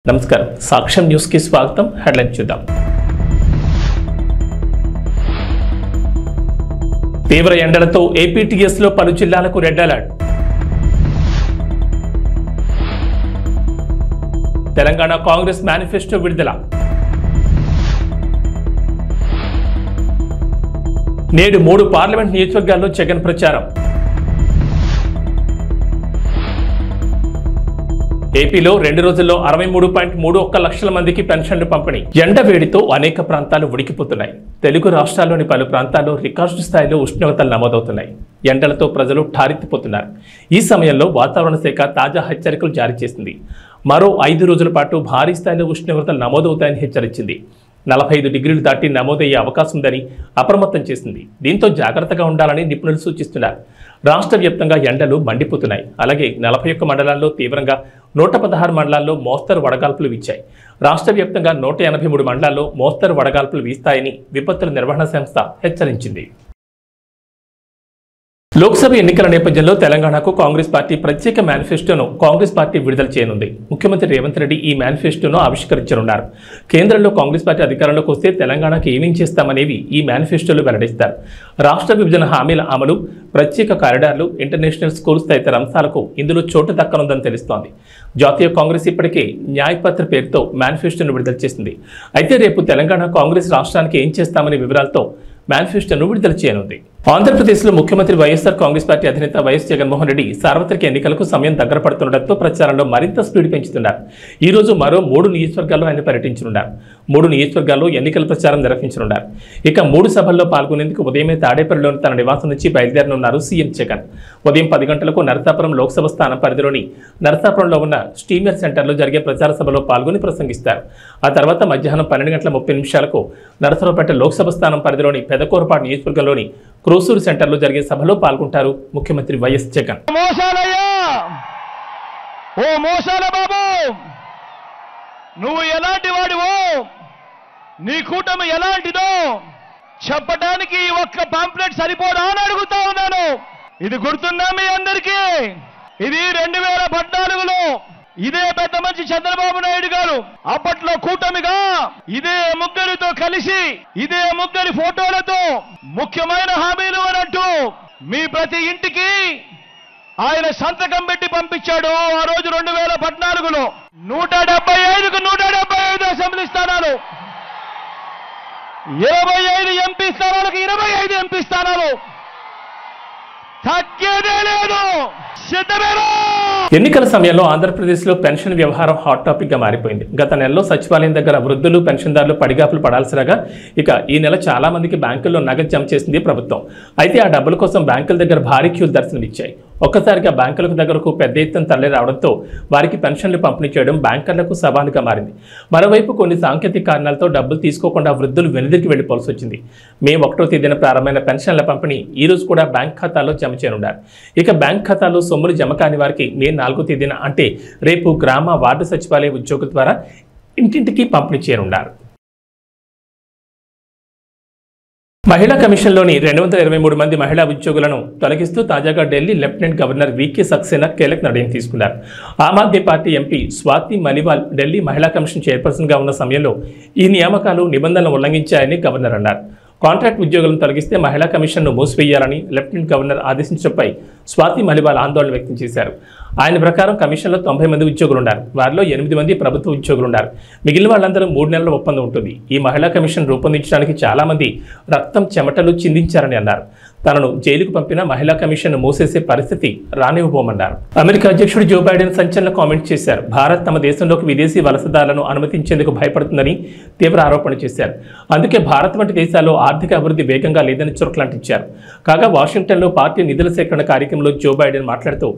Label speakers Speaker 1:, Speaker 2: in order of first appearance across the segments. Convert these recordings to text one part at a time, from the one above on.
Speaker 1: నమస్కారం సాక్ష్యం న్యూస్ కి స్వాగతం హెడ్లైన్ చూద్దాం తీవ్ర ఎండలతో ఏపీటీఎస్ లో పలు జిల్లాలకు red alert Telangana Congress manifesto విడుదల నేడు 3 పార్లమెంట్ నియోజకవర్గాల్లో జగన్ ప్రచారం ఏపీలో 2 రోజుల్లో 63.31 లక్షల మందికి పెన్షన్లు పంపిణీ ఎండ వేడితో అనేక ప్రాంతాలు ఉడికిపోతున్నాయి. తెలుగు రాష్ట్రాల్లోని పలు ప్రాంతాల్లో రికార్డు స్థాయిలో ఉష్ణోగ్రతలు నమోదవుతున్నాయి. ఎండలతో ప్రజలు ఠారెత్తిపోతున్నారు. ఈ సమయంలో వాతావరణ శాఖ తాజా హెచ్చరికలు జారీ చేసింది. మరో 5 రోజుల పాటు భారీ స్థాయిలో ఉష్ణోగ్రతలు నమోదవుతాయని హెచ్చరించింది. 45 డిగ్రీలు దాటి నమోదయ్యే అవకాశం ఉందని అప్రమత్తం చేసింది. దీంతో జాగ్రత్తగా ఉండాలని నిపుణులు సూచిస్తున్నారు. రాష్ట్ర వ్యాప్తంగా ఎండలు మండిపోతున్నాయి. అలాగే 41 మండలాల్లో తీవ్రంగా 116 మండలాల్లో మోస్తరు వడగాల్పులు వీచాయి. రాష్ట్ర వ్యాప్తంగా 183 మండలాల్లో మోస్తరు వడగాల్పులు వీస్తాయని విపత్తుల నిర్వహణ సంస్థ హెచ్చరించింది. లోక్సభ ఎన్నికల నేపథ్యంలో తెలంగాణకు కాంగ్రెస్ పార్టీ ప్రత్యేక మేనిఫెస్టోను కాంగ్రెస్ పార్టీ విడుదల చేయనుంది. ముఖ్యమంత్రి రేవంత్ రెడ్డి ఈ మేనిఫెస్టోను ఆవిష్కరించనున్నారు. కేంద్రంలో కాంగ్రెస్ పార్టీ అధికారంలోకి వస్తే తెలంగాణకు ఏమేం చేస్తామనేవి ఈ మేనిఫెస్టోలో వెల్లడిస్తారు. రాష్ట్ర విభజన హామీల అమలు, ప్రత్యేక కారిడార్లు, ఇంటర్నేషనల్ స్కూల్స్ తదితర అంశాలకు ఇందులో చోటు దక్కనుందని తెలుస్తోంది. జాతీయ కాంగ్రెస్ ఇప్పటికే న్యాయపత్ర పేరుతో మేనిఫెస్టోను విడుదల చేసింది. అయితే రేపు తెలంగాణ కాంగ్రెస్ రాష్ట్రానికి ఏం చేస్తామనే వివరాలతో మేనిఫెస్టోను విడుదల చేయనుంది. ఆంధ్రప్రదేశ్లో ముఖ్యమంత్రి వైఎస్ఆర్ కాంగ్రెస్ పార్టీ అధినేత వైఎస్ జగన్మోహన్ రెడ్డి సార్వత్రిక ఎన్నికలకు సమయం దగ్గర పడుతుండటంతో ప్రచారంలో మరింత స్పీడ్ పెంచుతున్నారు. ఈ రోజు మరో 3 నియోజకవర్గాల్లో ఆయన పర్యటించనున్నారు. 3 నియోజకవర్గాల్లో ఎన్నికల ప్రచారం నిర్వహించనున్నారు. ఇక 3 సభల్లో పాల్గొనేందుకు ఉదయమే తాడేపల్లిలోని తన నివాసం నుంచి బయలుదేరనున్నారు సీఎం జగన్. ఉదయం 10 గంటలకు నరసాపురం లోక్సభ స్థానం పరిధిలోని నరసాపురంలో ఉన్న స్టీమర్ సెంటర్లో జరిగే ప్రచార సభలో పాల్గొని ప్రసంగిస్తారు. ఆ తర్వాత మధ్యాహ్నం 12:30 నరసరావుపేట లోక్సభ స్థానం పరిధిలోని పెదకూరపాడు నియోజకవర్గంలోని క్రోసూరు సెంటర్లో జరిగే సభలో పాల్గొంటారు ముఖ్యమంత్రి వైఎస్ జగన్.
Speaker 2: ఓ మోసాల బాబు, నువ్వు ఎలాంటి వాడివో, నీ కూటమి ఎలాంటిదో చెప్పడానికి ఒక్క పాంప్లెట్ సరిపోదా అని అడుగుతా ఉన్నాను. ఇది గుర్తుందా మీ అందరికీ? ఇది 2014లో ఇదే పెద్ద మనిషి చంద్రబాబు నాయుడు గారు అప్పట్లో కూటమిగా ఇదే ముగ్గురితో కలిసి ఇదే ముగ్గురి ఫోటోలతో ముఖ్యమైన హామీలు అనంటూ మీ ప్రతి ఇంటికి ఆయన సంతకం పెట్టి పంపించాడు. ఆ రోజు 2014లో 175కు 175 అసెంబ్లీ స్థానాలు, 25 ఎంపీ స్థానాలకు 25 ఎంపీ స్థానాలు, తగ్గేదే లేదు. సిద్ధమేనా?
Speaker 1: ఎన్నికల సమయంలో ఆంధ్రప్రదేశ్లో పెన్షన్ వ్యవహారం హాట్ టాపిక్ గా మారిపోయింది. గత నెలలో సచివాలయం దగ్గర వృద్ధులు, పెన్షన్దారులు పడిగాపులు పడాల్సిరాగా ఇక ఈ నెల చాలా మందికి బ్యాంకుల్లో నగదు జమ చేసింది ప్రభుత్వం. అయితే ఆ డబ్బుల కోసం బ్యాంకుల దగ్గర భారీ క్యూలు దర్శనమిచ్చాయి. ఒక్కసారిగా బ్యాంకులకు దగ్గరకు పెద్ద ఎత్తున తరలి రావడంతో వారికి పెన్షన్లు పంపిణీ చేయడం బ్యాంకర్లకు సవాలుగా మారింది. మరోవైపు కొన్ని సాంకేతిక కారణాలతో డబ్బులు తీసుకోకుండా వృద్ధులు వెనుదిరికి వెళ్లిపోవాల్సి వచ్చింది. మే 1వ తేదీన ప్రారంభమైన పెన్షన్ల పంపిణీ ఈ రోజు కూడా బ్యాంక్ ఖాతాలో జమ చేయనున్నారు. ఇక బ్యాంక్ ఖాతాలో సొమ్ములు జమ కాని వారికి మే 4వ తేదీన అంటే రేపు గ్రామ వార్డు సచివాలయ ఉద్యోగుల ద్వారా ఇంటింటికి పంపిణీ చేయనున్నారు. మహిళా కమిషన్లోని 223 మంది మహిళా ఉద్యోగులను తొలగిస్తూ తాజాగా ఢిల్లీ లెఫ్టినెంట్ గవర్నర్ వీకే సక్సేనా కీలక నిర్ణయం తీసుకున్నారు. ఆమ్ ఆద్మీ పార్టీ ఎంపీ స్వాతి మలివాల్ ఢిల్లీ మహిళా కమిషన్ చైర్పర్సన్గా ఉన్న సమయంలో ఈ నియామకాలు నిబంధనలు ఉల్లంఘించాయని గవర్నర్ అన్నారు. కాంట్రాక్ట్ ఉద్యోగులను తొలగిస్తే మహిళా కమిషన్ను మూసివేయాలని లెఫ్టినెంట్ గవర్నర్ ఆదేశించడంపై స్వాతి మలివాల్ ఆందోళన వ్యక్తం చేశారు. ఆయన ప్రకారం కమిషన్లో 90 మంది ఉద్యోగులున్నారు. వారిలో 8 మంది ప్రభుత్వ ఉద్యోగులున్నారు. మిగిలిన వాళ్ళందరూ 3 నెలల ఒప్పందం ఉంటుంది. ఈ మహిళా కమిషన్ రూపొందించడానికి చాలా మంది రక్తం, చెమటలు చిందించారని అన్నారు. తనను జైలుకు పంపిన మహిళా కమిషన్ మూసేసే పరిస్థితి రానివ్వబోమన్నారు. అమెరికా అధ్యక్షుడు జో బైడెన్ సంచలన కామెంట్ చేశారు. భారత్ తమ దేశంలోకి విదేశీ వలసదారులను అనుమతించేందుకు భయపడుతుందని తీవ్ర ఆరోపణ చేశారు. అందుకే భారత్ వంటి దేశాల్లో ఆర్థిక అభివృద్ధి వేగంగా లేదని చురకలంటించారు. కాగా వాషింగ్టన్లో పార్టీ నిధుల సేకరణ కార్యక్రమంలో జో బైడెన్ మాట్లాడుతూ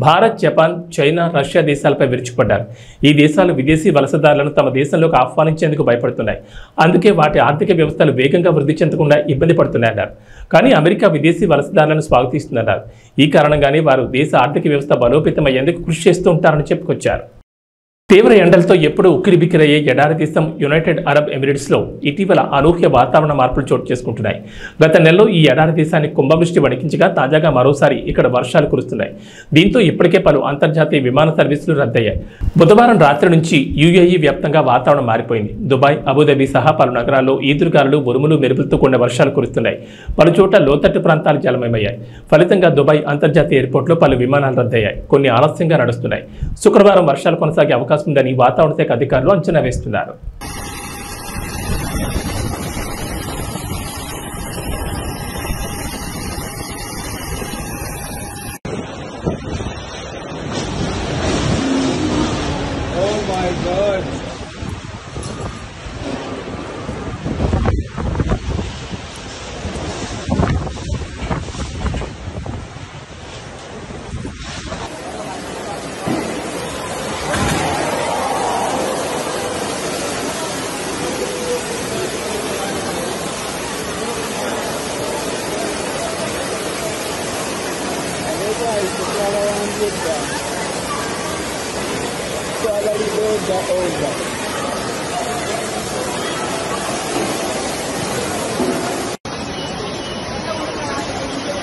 Speaker 1: భారత్, జపాన్, చైనా, రష్యా దేశాలపై విరుచుకుపడ్డారు. ఈ దేశాలు విదేశీ వలసదారులను తమ దేశంలోకి ఆహ్వానించేందుకు భయపడుతున్నాయి. అందుకే వాటి ఆర్థిక వ్యవస్థలు వేగంగా వృద్ధి చెందకుండా ఇబ్బంది పడుతున్నాయన్నారు. కానీ అమెరికా విదేశీ వలసదారులను స్వాగతిస్తున్నారు. ఈ కారణంగానే వారు దేశ ఆర్థిక వ్యవస్థ బలోపేతమయ్యేందుకు కృషి చేస్తూ ఉంటారని చెప్పుకొచ్చారు. తీవ్ర ఎండలతో ఎప్పుడూ ఉక్కిరిబిక్కిరయ్యే ఎడారి దేశం యునైటెడ్ అరబ్ ఎమిరేట్స్లో ఇటీవల అనూహ్య వాతావరణ మార్పులు చోటు చేసుకుంటున్నాయి. గత నెలలో ఈ ఎడారి దేశాన్ని కుంభవృష్టి వణికించగా తాజాగా మరోసారి ఇక్కడ వర్షాలు కురుస్తున్నాయి. దీంతో ఇప్పటికే పలు అంతర్జాతీయ విమాన సర్వీసులు రద్దయ్యాయి. బుధవారం రాత్రి నుంచి యుఏఈ వ్యాప్తంగా వాతావరణం మారిపోయింది. దుబాయ్, అబుదాబి సహా పలు నగరాల్లో ఈదురుగాలులు, ఉరుములు, మెరుపులతో కూడిన వర్షాలు కురుస్తున్నాయి. పలు చోట్ల లోతట్టు ప్రాంతాలు జలమయమయ్యాయి. ఫలితంగా దుబాయ్ అంతర్జాతీయ ఎయిర్పోర్ట్లో పలు విమానాలు రద్దయ్యాయి. కొన్ని ఆలస్యంగా నడుస్తున్నాయి. శుక్రవారం వర్షాలు కొనసాగే అవకాశం ఉందని వాతావరణ శాఖ అధికారులు అంచనా వేస్తున్నారు.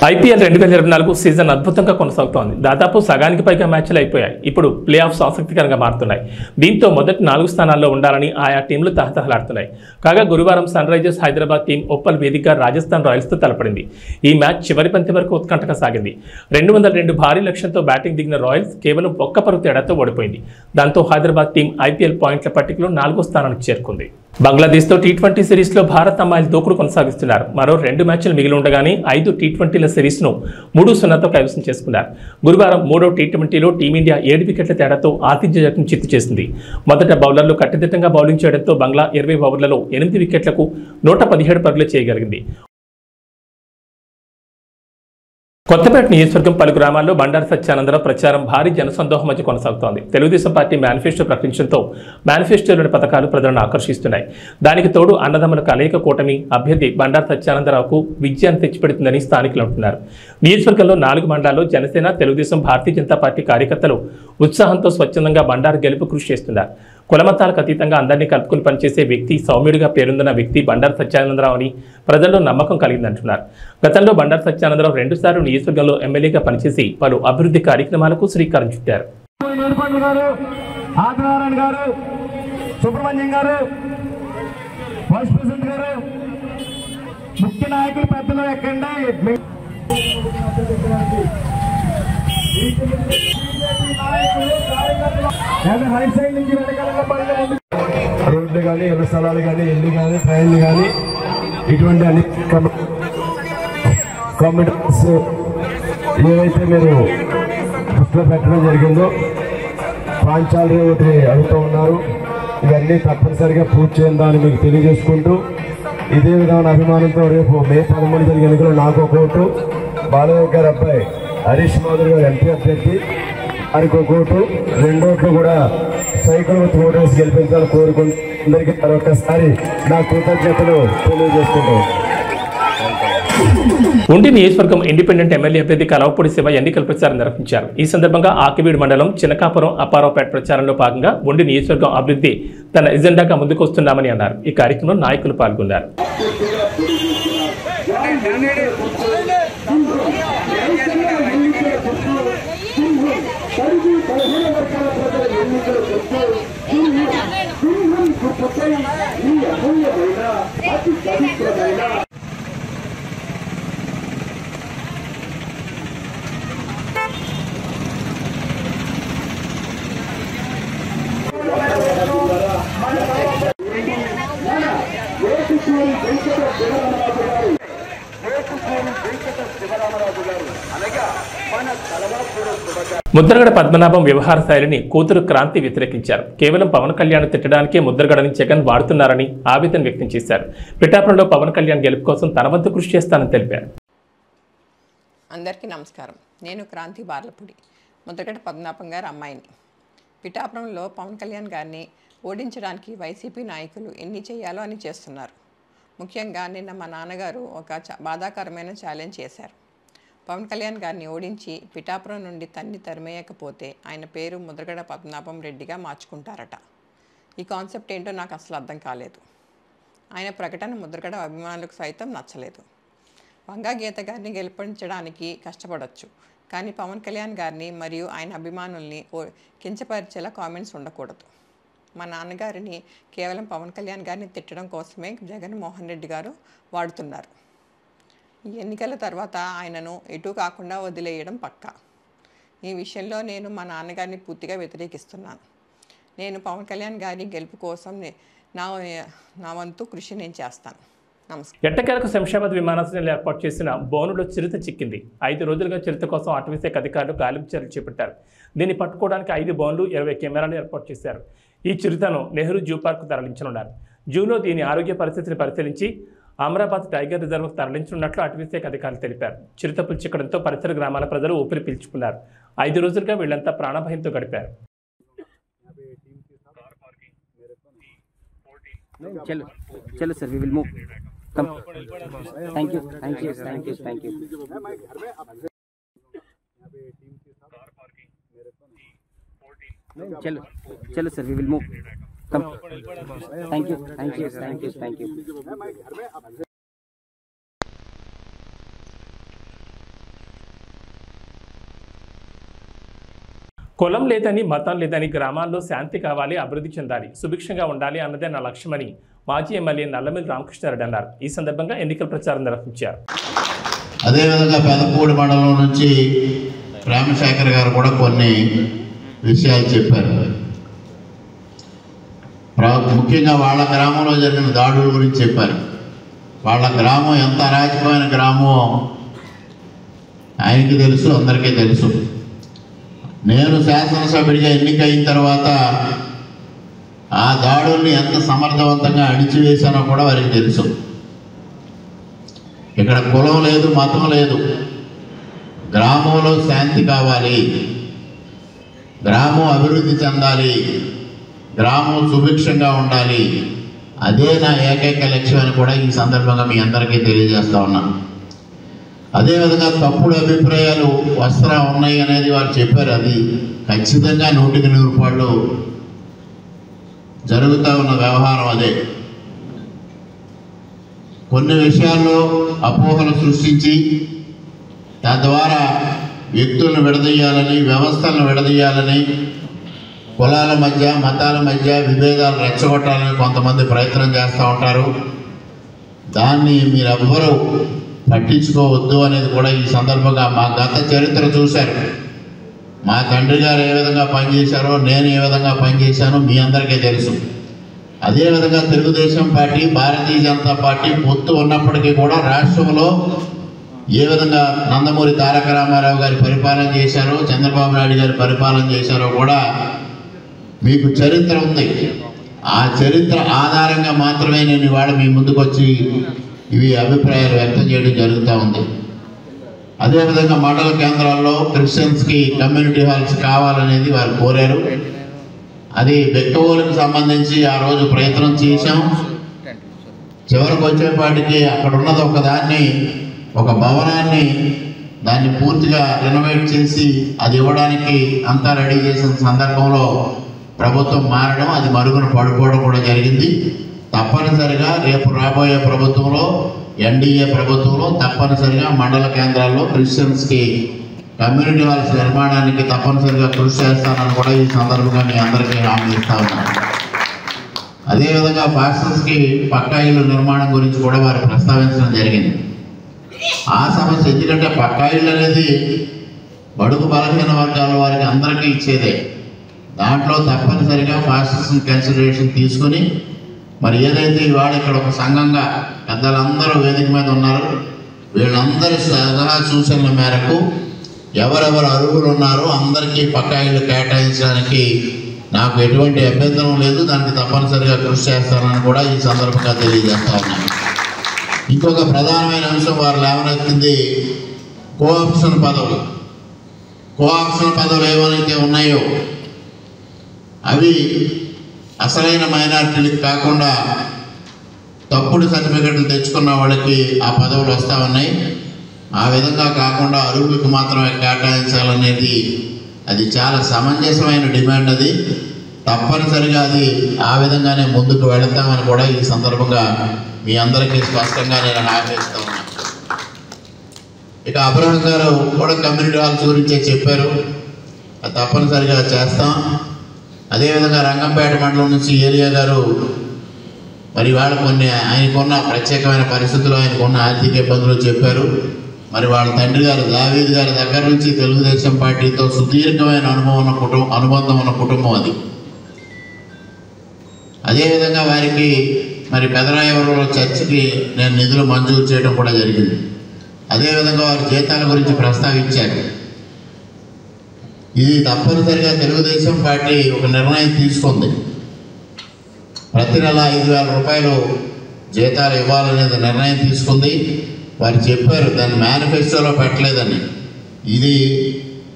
Speaker 1: ఐపీఎల్ 2024 సీజన్ అద్భుతంగా కొనసాగుతోంది. దాదాపు సగానికి పైగా మ్యాచ్లు అయిపోయాయి. ఇప్పుడు ప్లే ఆఫ్స్ ఆసక్తికరంగా మారుతున్నాయి. దీంతో మొదటి 4 స్థానాల్లో ఉండాలని ఆయా టీంలు తహతహలాడుతున్నాయి. కాగా గురువారం Sunrisers Hyderabad team Uppal వేదికగా రాజస్థాన్ రాయల్స్తో తలపడింది. ఈ మ్యాచ్ చివరి పంతి వరకు ఉత్కంఠగా సాగింది. 202 భారీ లక్ష్యంతో బ్యాటింగ్ దిగిన రాయల్స్ కేవలం ఒక్క పరుగు తేడాతో ఓడిపోయింది. దాంతో హైదరాబాద్ టీం ఐపీఎల్ పాయింట్ల పట్టికలో 4వ స్థానానికి చేరుకుంది. బంగ్లాదేశ్తో టీ20 సిరీస్లో భారత్ అమ్మాయిలు దూకుడు కొనసాగిస్తున్నారు. మరో 2 మ్యాచ్లు మిగిలి ఉండగానే 5 టీ20ల సిరీస్ను 3-0తో కైవసం చేసుకున్నారు. గురువారం 3వ టీ20లో టీమిండియా 7 వికెట్ల తేడాతో ఆతిథ్య జట్టును చిత్తు చేసింది. మొదట బౌలర్లు కట్టుదిట్టంగా బౌలింగ్ చేయడంతో బంగ్లా 20 ఓవర్లలో 8 వికెట్లకు 117 పరుగులు చేయగలిగింది. కొత్తపేట నియోజకవర్గం పలు గ్రామాల్లో బండారు సత్యానందరావు ప్రచారం భారీ జనసందోహం మధ్య కొనసాగుతోంది. తెలుగుదేశం పార్టీ మేనిఫెస్టో ప్రకటించడంతో మేనిఫెస్టోలోని పథకాలు ప్రజలను ఆకర్షిస్తున్నాయి. దానికి తోడు అన్నదమ్ముల కలయిక కూటమి అభ్యర్థి బండారు సత్యానందరావుకు విజయాన్ని తెచ్చిపెడుతుందని స్థానికులు అంటున్నారు. నియోజకవర్గంలో 4 మండలాల్లో జనసేన, తెలుగుదేశం, భారతీయ జనతా పార్టీ కార్యకర్తలు ఉత్సాహంతో స్వచ్ఛందంగా బండారు గెలుపు కృషి చేస్తున్నారు. కులమతాలకు అతీతంగా అందరినీ కలుపుకుని పనిచేసే వ్యక్తి, సౌమ్యుడిగా పేరొందిన వ్యక్తి బండారు సత్యానందరావు అని ప్రజల్లో నమ్మకం కలిగిందంటున్నారు. గతంలో బండారు సత్యానందరావు 2 సార్లు నియోజకవర్గంలో ఎమ్మెల్యేగా పనిచేసి పలు అభివృద్ధి కార్యక్రమాలకు శ్రీకారం చుట్టారు.
Speaker 3: రోడ్లు కానీ, ఇళ్ల స్థలాలు కానీ, ఇల్లు కానీ, ట్రైన్లు కానీ, ఇటువంటి అన్ని కామెంట్స్ ఏవైతే మీరు దృష్టిలో పెట్టడం జరిగిందో ప్రాంతాలు ఒకటి అడుగుతూ ఉన్నారు. ఇవన్నీ తప్పనిసరిగా పూర్తి చేద్దామని మీకు తెలియజేసుకుంటూ, ఇదే విధమైన అభిమానంతో రేపు మే 13 జరిగే ఎన్నికలు నాకు ఒక ఓటు, బాలయ్య గారి అబ్బాయి హరీష్ మాధురి గారు ఎంపీ అభ్యర్థి ఆయనకు ఒక ఓటు, 2 ఓట్లు కూడా సైకిల్ ఓటేసి గెలిపించాలని కోరుకుంటూ అందరికీ మరొకసారి నా కృతజ్ఞతలు తెలియజేసుకుంటాం.
Speaker 1: ఉండి నియోజకవర్గం ఇండిపెండెంట్ ఎమ్మెల్యే అభ్యర్థి కలవపూడి శివ ఎన్నికల ప్రచారం నిర్వహించారు. ఈ సందర్భంగా ఆకివీడు మండలం చినకాపురం అప్పారావుపేట ప్రచారంలో భాగంగా ఉండి నియోజకవర్గం అభివృద్ధి తన ఎజెండాగా ముందుకు వస్తున్నామని అన్నారు. ఈ కార్యక్రమంలో నాయకులు పాల్గొన్నారు. ముద్రగడ పద్మనాభం వ్యవహార శైలిని కూతురు క్రాంతి వ్యతిరేకించారు. కేవలం పవన్ కళ్యాణ్ తిట్టడానికే ముద్రగడని జగన్ వాడుతున్నారని ఆవేదన వ్యక్తం చేశారు. పిఠాపురంలో పవన్ కళ్యాణ్ గెలుపు కోసం తన వంతు కృషి చేస్తానని తెలిపారు.
Speaker 4: అందరికీ నమస్కారం. నేను క్రాంతి బార్లపూడి, ముద్రగడ పద్మనాభం గారి అమ్మాయిని. పిఠాపురంలో పవన్ కళ్యాణ్ గారిని ఓడించడానికి వైసీపీ నాయకులు ఎన్ని చేయాలో అని చేస్తున్నారు. ముఖ్యంగా నిన్న మా నాన్నగారు ఒక బాధాకరమైన ఛాలెంజ్ చేశారు. పవన్ కళ్యాణ్ గారిని ఓడించి పిఠాపురం నుండి తరిమేయకపోతే ఆయన పేరు ముద్రగడ పద్మనాభం రెడ్డిగా మార్చుకుంటారట. ఈ కాన్సెప్ట్ ఏంటో నాకు అసలు అర్థం కాలేదు. ఆయన ప్రకటన ముద్రగడ అభిమానులకు సైతం నచ్చలేదు. వంగా గీత గారిని గెలిపించడానికి కష్టపడవచ్చు, కానీ పవన్ కళ్యాణ్ గారిని మరియు ఆయన అభిమానుల్ని కించపరిచేలా కామెంట్స్ ఉండకూడదు. మా నాన్నగారిని కేవలం పవన్ కళ్యాణ్ గారిని తిట్టడం కోసమే జగన్మోహన్ రెడ్డి గారు వాడుతున్నారు. ఈ ఎన్నికల తర్వాత ఆయనను ఎటూ కాకుండా వదిలేయడం పక్కా. ఈ విషయంలో నేను మా నాన్నగారిని పూర్తిగా వ్యతిరేకిస్తున్నాను. నేను పవన్ కళ్యాణ్ గారి గెలుపు కోసం నా వంతు కృషి నేను చేస్తాను. నమస్కారం.
Speaker 1: ఎట్టకేలకు శంషాబాద్ విమానాశ్రయంలో ఏర్పాటు చేసిన బోనులో చిరుత చిక్కింది. 5 రోజులుగా చిరుత కోసం అటవీశాఖ అధికారులు గాలింపు చర్యలు చేపట్టారు. దీన్ని పట్టుకోవడానికి 5 బోన్లు 20 కెమెరాలు ఏర్పాటు చేశారు. ఈ చిరుతను నెహ్రూ జూ పార్కు తరలించనున్నారు. జూలో దీని ఆరోగ్య పరిస్థితిని పరిశీలించి అమరాబాద్ టైగర్ రిజర్వ్కు తరలించనున్నట్లు అటవీశాఖ అధికారులు తెలిపారు. చిరుతపులు చిక్కడంతో పరిసర గ్రామాల ప్రజలు ఊపిరి పీల్చుకున్నారు. 5 రోజులుగా వీళ్లంతా ప్రాణభయంతో గడిపారు.
Speaker 5: चलो चलो sir, we will move. Come. Thank you thank you thank you thank you. चलो चलो sir, we will move. Come. Thank you thank you thank you thank you.
Speaker 1: కులం లేదని మతం లేదని గ్రామాల్లో శాంతి కావాలి, అభివృద్ధి చెందాలి, సుభిక్షంగా ఉండాలి అన్నదే నా లక్ష్యమని మాజీ ఎమ్మెల్యే నల్లమిల్లి రామకృష్ణారెడ్డి అన్నారు. ఈ సందర్భంగా ఎన్నికల ప్రచారం నిర్వహించారు.
Speaker 6: అదేవిధంగా పెదపూడి మండలం నుంచి రామశేఖర్ గారు కూడా కొన్ని విషయాలు చెప్పారు. ముఖ్యంగా వాళ్ళ గ్రామంలో జరిగిన దాడుల గురించి చెప్పారు. వాళ్ళ గ్రామం ఎంత అరాచకమైన గ్రామం ఆయనకి తెలుసు, అందరికీ తెలుసు. నేను శాసనసభ్యుడిగా ఎన్నికైన తర్వాత ఆ దాడుల్ని ఎంత సమర్థవంతంగా అణిచివేశానో కూడా వారికి తెలుసు. ఇక్కడ కులం లేదు, మతం లేదు. గ్రామంలో శాంతి కావాలి, గ్రామం అభివృద్ధి చెందాలి, గ్రామం సుభిక్షంగా ఉండాలి. అదే నా ఏకైక లక్ష్యం అని కూడా ఈ సందర్భంగా మీ అందరికీ తెలియజేస్తా ఉన్నాను. అదేవిధంగా తప్పుడు అభిప్రాయాలు వస్త్రా ఉన్నాయి అనేది వారు చెప్పారు. అది ఖచ్చితంగా 100% జరుగుతూ ఉన్న వ్యవహారం. అదే కొన్ని విషయాల్లో అపోహలు సృష్టించి తద్వారా వ్యక్తులను విడదీయాలని, వ్యవస్థలను విడదీయాలని, కులాల మధ్య మతాల మధ్య విభేదాలు రెచ్చగొట్టాలని కొంతమంది ప్రయత్నం చేస్తూ ఉంటారు. దాన్ని మీరెవ్వరూ పట్టించుకోవద్దు అనేది కూడా ఈ సందర్భంగా మా గత చరిత్ర చూశారు. మా తండ్రి గారు ఏ విధంగా పనిచేశారో, నేను ఏ విధంగా పనిచేశానో మీ అందరికీ తెలుసు. అదేవిధంగా తెలుగుదేశం పార్టీ, భారతీయ జనతా పార్టీ పొత్తు ఉన్నప్పటికీ కూడా రాష్ట్రంలో ఏ విధంగా నందమూరి తారక రామారావు గారి పరిపాలన చేశారో, చంద్రబాబు నాయుడు గారి పరిపాలన చేశారో కూడా మీకు చరిత్ర ఉంది. ఆ చరిత్ర ఆధారంగా మాత్రమే నేను ఇవాళ మీ ముందుకు వచ్చి ఇవి అభిప్రాయాలు వ్యక్తం చేయడం జరుగుతూ ఉంది. అదేవిధంగా మండల కేంద్రాల్లో క్రిస్టియన్స్కి కమ్యూనిటీ హాల్స్ కావాలనేది వారు కోరారు. అది బెక్కవోలుకు సంబంధించి ఆ రోజు ప్రయత్నం చేశాం. చివరికి వచ్చేపాటికి అక్కడ ఉన్నది ఒక భవనాన్ని దాన్ని పూర్తిగా రెనోవేట్ చేసి అది ఇవ్వడానికి అంతా రెడీ చేసిన సందర్భంలో ప్రభుత్వం మారడం, అది మరుగున పడిపోవడం కూడా జరిగింది. తప్పనిసరిగా రేపు రాబోయే ప్రభుత్వంలో, ఎన్డీఏ ప్రభుత్వంలో తప్పనిసరిగా మండల కేంద్రాల్లో క్రిస్టియన్స్కి కమ్యూనిటీ హాల్స్ నిర్మాణానికి తప్పనిసరిగా కృషి చేస్తానని కూడా ఈ సందర్భంగా మీ అందరికీ హామీ ఇస్తా ఉన్నాను. అదేవిధంగా పాస్టర్స్కి పక్కా ఇల్లు నిర్మాణం గురించి కూడా వారు ప్రస్తావించడం జరిగింది. ఆ సమస్య ఎందుకంటే పక్కా ఇల్లు అనేది బడుగు బలహీన వర్గాల వారికి అందరికీ ఇచ్చేదే. దాంట్లో తప్పనిసరిగా పాస్టర్స్ని కన్సిడరేషన్ తీసుకుని మరి ఏదైతే ఇవాళ ఇక్కడ ఒక సంఘంగా పెద్దలందరూ వేదిక మీద ఉన్నారు, వీళ్ళందరి సలహా సూచనల మేరకు ఎవరెవరు అర్హులు ఉన్నారో అందరికీ పక్కా ఇళ్ళు కేటాయించడానికి నాకు ఎటువంటి అభ్యంతరం లేదు. దానికి తప్పనిసరిగా కృషి చేస్తానని కూడా ఈ సందర్భంగా తెలియజేస్తా ఉన్నాను. ఇంకొక ప్రధానమైన అంశం వారు లేవనెత్తింది కోఆప్షన్ పదవులు. కోఆప్షన్ పదవులు ఏమైతే ఉన్నాయో అవి అసలైన మైనారిటీలకు కాకుండా తప్పుడు సర్టిఫికెట్లు తెచ్చుకున్న వాళ్ళకి ఆ పదవులు వస్తూ ఉన్నాయి. ఆ విధంగా కాకుండా అరువులకు మాత్రమే కేటాయించాలనేది అది చాలా సమంజసమైన డిమాండ్. అది తప్పనిసరిగా అది ఆ విధంగానే ముందుకు వెళతామని కూడా ఈ సందర్భంగా మీ అందరికీ స్పష్టంగా నేను హామీ ఇస్తా ఉన్నాను. ఇక అబ్రహం గారు కూడా కమ్యూనిటీ హాల్స్ గురించే చెప్పారు, అది తప్పనిసరిగా చేస్తాం. అదేవిధంగా రంగంపేట మండలం నుంచి ఏలియా గారు మరి వాళ్ళు కొన్ని ఆయనకున్న ప్రత్యేకమైన పరిస్థితులు, ఆయనకున్న ఆర్థిక ఇబ్బందులు చెప్పారు. మరి వాళ్ళ తండ్రి గారు దావీద్ గారి దగ్గర నుంచి తెలుగుదేశం పార్టీతో సుదీర్ఘమైన అనుబంధం ఉన్న కుటుంబం అది. అదేవిధంగా వారికి మరి పెదరాయవరంలో చర్చికి నేను నిధులు మంజూరు చేయడం కూడా జరిగింది. అదేవిధంగా వారి జీతాల గురించి ప్రస్తావించారు. ఇది తప్పనిసరిగా తెలుగుదేశం పార్టీ ఒక నిర్ణయం తీసుకుంది. ప్రతి నెల 5,000 రూపాయలు జీతాలు ఇవ్వాలనేది నిర్ణయం తీసుకుంది. వారు చెప్పారు దాన్ని మేనిఫెస్టోలో పెట్టలేదని. ఇది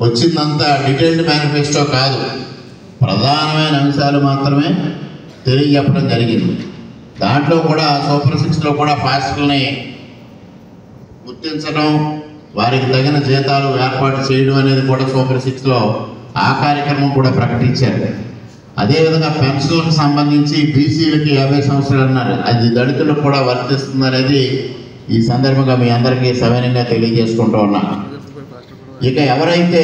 Speaker 6: వచ్చిందంతా డీటెయిల్డ్ మేనిఫెస్టో కాదు, ప్రధానమైన అంశాలు మాత్రమే తెలియజెప్పడం జరిగింది. దాంట్లో కూడా సూపర్ 6లో కూడా పాస్టర్ని గుర్తించడం, వారికి తగిన జీతాలు ఏర్పాటు చేయడం అనేది కూడా సూపర్ 6లో ఆ కార్యక్రమం కూడా ప్రకటించారు. అదేవిధంగా పెన్షన్లకు సంబంధించి బీసీలకి 50 సంవత్సరాలు అన్నారు, అది దళితులకు కూడా వర్తిస్తుంది అనేది ఈ సందర్భంగా మీ అందరికీ సవినయంగా తెలియజేసుకుంటూ ఉన్నాను. ఇక ఎవరైతే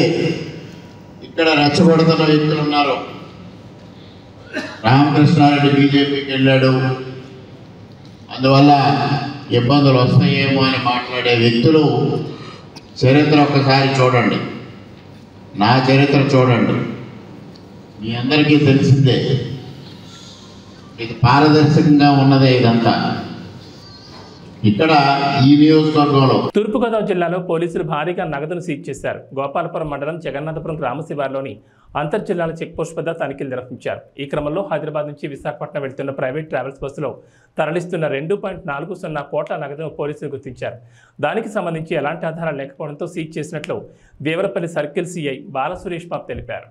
Speaker 6: ఇక్కడ రెచ్చగొడుతున్న వ్యక్తులు ఉన్నారో, రామకృష్ణారెడ్డి బీజేపీకి వెళ్ళాడు అందువల్ల ఇబ్బందులు వస్తాయేమో అని మాట్లాడే వ్యక్తులు చరిత్ర ఒక్కసారి చూడండి, నా చరిత్ర చూడండి, మీ అందరికీ తెలిసిందే. ఇది పారదర్శకంగా ఉన్నదే ఇదంతా. ఇక్కడ ఈ నియోజకవర్గంలో
Speaker 1: తూర్పుగోదావరి జిల్లాలో పోలీసులు భారీగా నగదును సీజ్ చేశారు. గోపాలపురం మండలం జగన్నాథపురం గ్రామ శివారులోని అంతర్జిల్లాల చెక్పోస్ట్ వద్ద తనిఖీలు నిర్వహించారు. ఈ క్రమంలో హైదరాబాద్ నుంచి విశాఖపట్నం వెళ్తున్న ప్రైవేట్ ట్రావెల్స్ బస్సులో తరలిస్తున్న 2.40 కోట్ల నగదును పోలీసులు గుర్తించారు. దానికి సంబంధించి ఎలాంటి ఆధారాలు లేకపోవడంతో సీజ్ చేసినట్లు దేవరపల్లి సర్కిల్ సిఐ బాలసురేష్ బాబు తెలిపారు.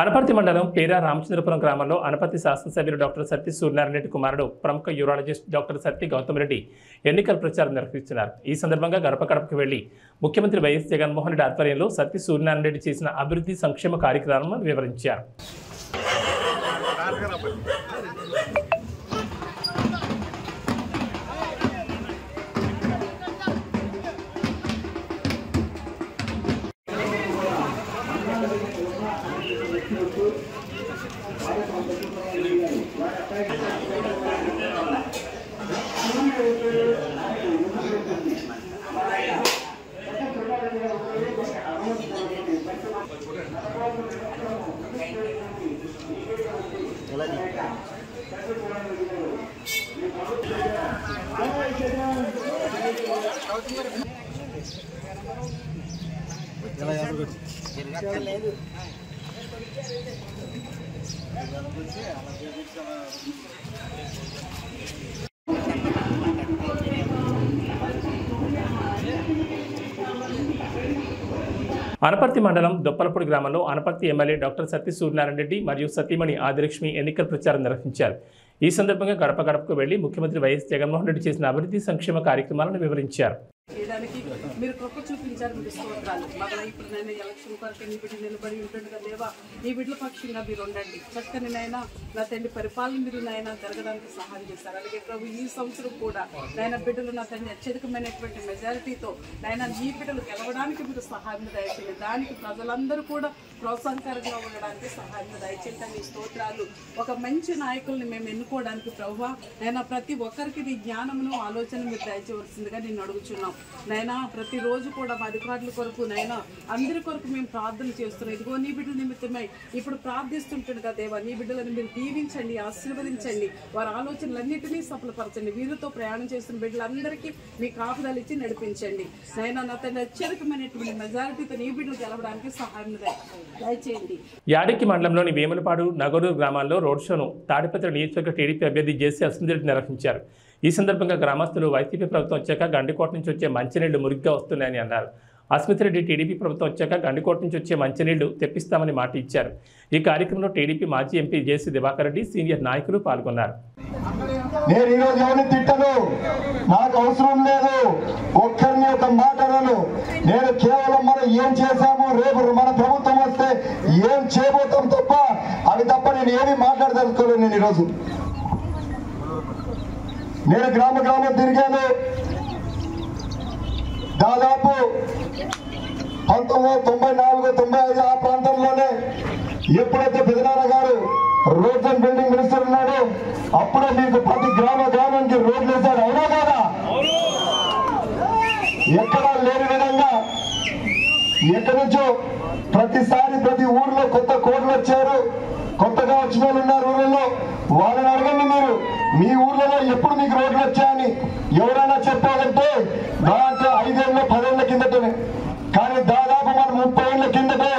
Speaker 1: అనపర్తి మండలం పేరా రామచంద్రపురం గ్రామంలో అనపర్తి శాసనసభ్యులు డాక్టర్ సత్తి సూర్యనారాయణ కుమారుడు ప్రముఖ యూరాలజిస్ట్ డాక్టర్ సత్తి గౌతమ్ రెడ్డి ఎన్నికల ప్రచారం నిర్వహిస్తున్నారు. ఈ సందర్భంగా గడప గడపకు వెళ్లి ముఖ్యమంత్రి వైఎస్ జగన్మోహన్ రెడ్డి ఆధ్వర్యంలో సత్తి సూర్యనారాయణ రెడ్డి చేసిన అభివృద్ధి సంక్షేమ కార్యక్రమాలను వివరించారు. అనపర్తి మండలం దొప్పలపూడి గ్రామంలో అనపర్తి ఎమ్మెల్యే డాక్టర్ సత్తి సూర్యనారాయణ రెడ్డి మరియు సతీమణి ఆదిలక్ష్మి ఎన్నికల ప్రచారం నిర్వహించారు. ఈ సందర్భంగా గడప గడపకు వెళ్లి ముఖ్యమంత్రి వైఎస్ జగన్మోహన్ రెడ్డి చేసిన అభివృద్ధి సంక్షేమ కార్యక్రమాలను వివరించారు.
Speaker 7: చేయడానికి మీరు కృప చూపించారు. మీరు స్తోత్రాలు. మళ్ళీ ఇప్పుడు నేను ఎలక్షన్ కొరకు నీ బిడ్డలు నిలబడి ఉంటుండగా దేవా నీ బిడ్డల పక్షంగా మీరు ఉండండి. చక్కని నాయన నా తండ్రి పరిపాలన మీరు నాయన జరగడానికి సహాయం చేస్తారు. అలాగే ప్రభు ఈ సంవత్సరం కూడా నాయన బిడ్డలు నా తండ్రి అత్యధికమైనటువంటి మెజారిటీతో నాయన నీ బిడ్డలు గెలవడానికి మీరు సహాయం దయచేయండి. దానికి ప్రజలందరూ కూడా ప్రోత్సాహకరంగా ఉండడానికి సహాయం దయచేయండి. నీ స్తోత్రాలు. ఒక మంచి నాయకుల్ని మేము ఎన్నుకోవడానికి ప్రభువా నాయన ప్రతి ఒక్కరికి నీ జ్ఞానమును ఆలోచన మీరు దయచేయవలసిందిగా నేను అడుగుచున్నాం. నైనా ప్రతిరోజు కూడా మా అధికారుల కొరకు నైనా అందరి కొరకు మేము ప్రార్థన చేస్తున్నాం. ఇదిగో నీ బిడ్డల నిమిత్తమై ఇప్పుడు ప్రార్థిస్తుంటుండగా దేవా నీ బిడ్డలను మీరు దీవించండి, ఆశీర్వదించండి, వారి ఆలోచనలన్నింటినీ సఫలపరచండి. వీరితో ప్రయాణం చేస్తున్న బిడ్డలందరికీ మీ కాపుదలు ఇచ్చి నడిపించండి. నైనా నా తండ్రి అత్యధికమైనటువంటి మెజారిటీతో నీ బిడ్డలు గెలవడానికి సహాయం దయచేయండి.
Speaker 1: యాడికి మండలంలోని వేములపాడు, నగరూరు గ్రామాల్లో రోడ్ షోను తాడిపత్రి నియోజకవర్గ టీడీపీ అభ్యర్థి జేసీ అసెంబ్లీ నిర్వహించారు. ఈ సందర్భంగా గ్రామస్తులు వైసీపీ ప్రభుత్వం వచ్చాక గండికోట నుంచి వచ్చే మంచినీళ్లు మురిగ్గా వస్తున్నాయని అన్నారు. అస్మిత్ రెడ్డి టీడీపీ ప్రభుత్వం వచ్చాక గండికోట నుంచి వచ్చే మంచినీళ్లు తెప్పిస్తామని మాట ఇచ్చారు. ఈ కార్యక్రమంలో టీడీపీ మాజీ MP JC Diwakar Reddy, senior నాయకులు పాల్గొన్నారు.
Speaker 3: నేను ఈరోజు ఎవరిని తిట్టను, నాకు అవసరం లేదు, ఒక్కరిని ఒక మాట అనను. నేను కేవలం మనం ఏం చేశాము, రేపు మన ప్రభుత్వం వస్తే ఏం చేయబోతాం తప్ప అవి తప్ప నేను ఏమీ మాట్లాడదలుచుకోలేదు. నేను ఈరోజు నేను గ్రామం తిరిగాను. దాదాపు 1994, 95 ఆ ప్రాంతంలోనే ఎప్పుడైతే పెదనాన్న గారు రోడ్స్ అండ్ బిల్డింగ్ మినిస్టర్ ఉన్నాడు అప్పుడే మీకు ప్రతి గ్రామానికి రోడ్లు వేశారు. అవునా కాదా? ఎక్కడా లేని విధంగా ఎక్కడి నుంచో ప్రతిసారి ప్రతి ఊర్లో కొత్త కోడ్లు వచ్చారు. కొత్తగా వచ్చిన వాళ్ళు ఉన్నారు ఊళ్ళలో. వాళ్ళని అడగండి, మీరు మీ ఊర్లలో ఎప్పుడు మీకు రోడ్లు వచ్చాయని ఎవరైనా చెప్పాలంటే దాంట్లో 5 ఏళ్ళ 10 ఏళ్ల కిందటనే. కానీ దాదాపు మనం 30 ఏళ్ల కిందటే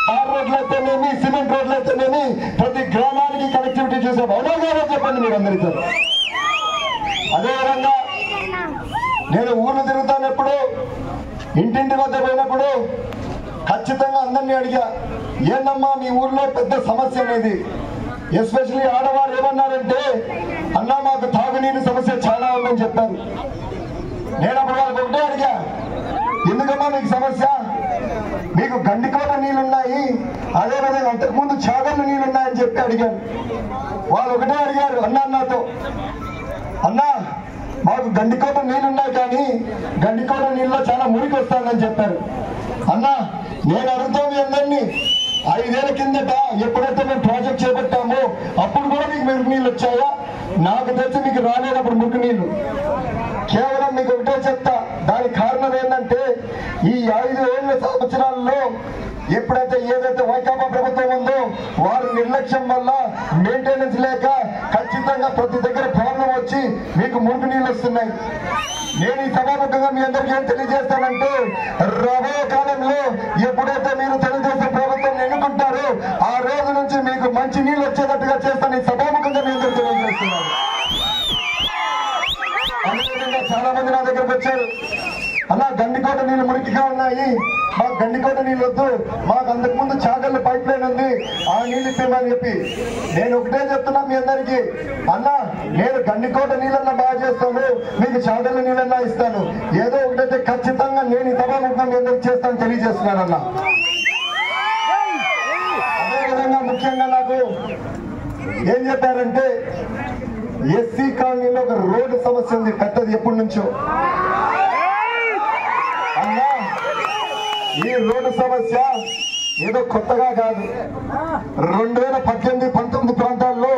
Speaker 3: తార్ రోడ్లు అయితేనేమి, సిమెంట్ రోడ్లు అయితేనేమి ప్రతి గ్రామానికి కనెక్టివిటీ చేసాం. అవునా కాదో చెప్పండి మీరు అందరితో. అదేవిధంగా నేను ఊర్లు తిరుగుతానప్పుడు, ఇంటింటి వద్ద పోయినప్పుడు ఖచ్చితంగా అందరినీ అడిగా, ఏందమ్మా మీ ఊర్లో పెద్ద సమస్య అనేది. ఎస్పెషల్లీ ఆడవారు ఏమన్నారంటే, అన్నా మాకు తాగునీరు సమస్య చాలా ఉందని చెప్పారు. నేను అప్పుడు వాళ్ళకి ఒకటే అడిగా, ఎందుకమ్మా మీకు సమస్య? మీకు గండికోట నీళ్ళున్నాయి, అదేవిధంగా అంతకుముందు చాగళ్ళు నీళ్ళున్నాయని చెప్పి అడిగాను. వాళ్ళు ఒకటే అడిగారు నాతో, అన్నా మాకు గండికోట నీళ్ళున్నాయి కానీ గండికోట నీళ్ళలో చాలా మురికి వస్తుందని చెప్పారు. అన్నా నేను అడుగుతాను మీ అందరినీ, 5 ఏళ్ల కిందట ఎప్పుడైతే మేము ప్రాజెక్ట్ చేపట్టామో అప్పుడు కూడా మీకు మురికి నీళ్ళు వచ్చాయా? నాకు తెలిసి మీకు రాలేనప్పుడు మురికి నీళ్ళు. కేవలం మీకు ఒకటే చెప్తా, దానికి కారణం ఏంటంటే ఈ 5 ఏళ్ల సంవత్సరాల్లో ఎప్పుడైతే ఏదైతే వైకాపా ప్రభుత్వం ఉందో వారి నిర్లక్ష్యం వల్ల మెయింటెనెన్స్ లేక ఖచ్చితంగా ప్రతి దగ్గర ప్రాబ్లం వచ్చి మీకు మురికి నీళ్ళు వస్తున్నాయి. నేను ఈ సభాముఖంగా మీ అందరికీ ఏం తెలియజేస్తానంటే, రాబోయే కాలంలో ఎప్పుడైతే మీరు తెలుగుదేశం ప్రభుత్వం ఎన్నుకుంటారో ఆ రోజు నుంచి మీకు మంచి నీళ్ళు వచ్చేటట్టుగా చేస్తాను ఈ సభాముఖంగా మీ అందరికీ తెలియజేస్తున్నాను. అదేవిధంగా చాలా మంది నా దగ్గరకు వచ్చారు, అలా గండికోట నీళ్ళు మురికిగా ఉన్నాయి, మాకు గండికోట నీళ్ళు వద్దు, మాకు అంతకుముందు చాగళ్ళ పైప్ లైన్ ఉంది, ఆ నీళ్ళు ఇప్పమని చెప్పి. నేను ఒకటే చెప్తున్నా మీ అందరికీ, అన్నా నేను గండికోట నీళ్ళన్నా బాగా చేస్తాను, మీకు చాగళ్ళ నీళ్ళన్నా ఇస్తాను, ఏదో ఒకటైతే ఖచ్చితంగా నేను ఈ సభాముఖంగా మీ అందరికి చేస్తాను తెలియజేస్తున్నానన్నా. అదేవిధంగా ముఖ్యంగా నాకు ఏం చెప్పారంటే, ఎస్సీ కాలనీలో ఒక రోడ్డు సమస్య ఉంది పెద్దది ఎప్పటి నుంచో. అన్నా ఈ రోడ్డు సమస్య ఏదో కొత్తగా కాదు, 2018, 19 ప్రాంతాల్లో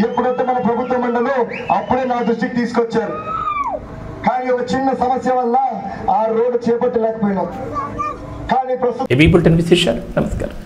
Speaker 3: ఎప్పుడైతే మన ప్రభుత్వం ఉండదో అప్పుడే నా దృష్టికి తీసుకొచ్చారు. కానీ ఒక చిన్న సమస్య వల్ల ఆ రోడ్డు చేపట్టలేకపోయినాం. కానీ ప్రస్తుతం
Speaker 1: నమస్కారం.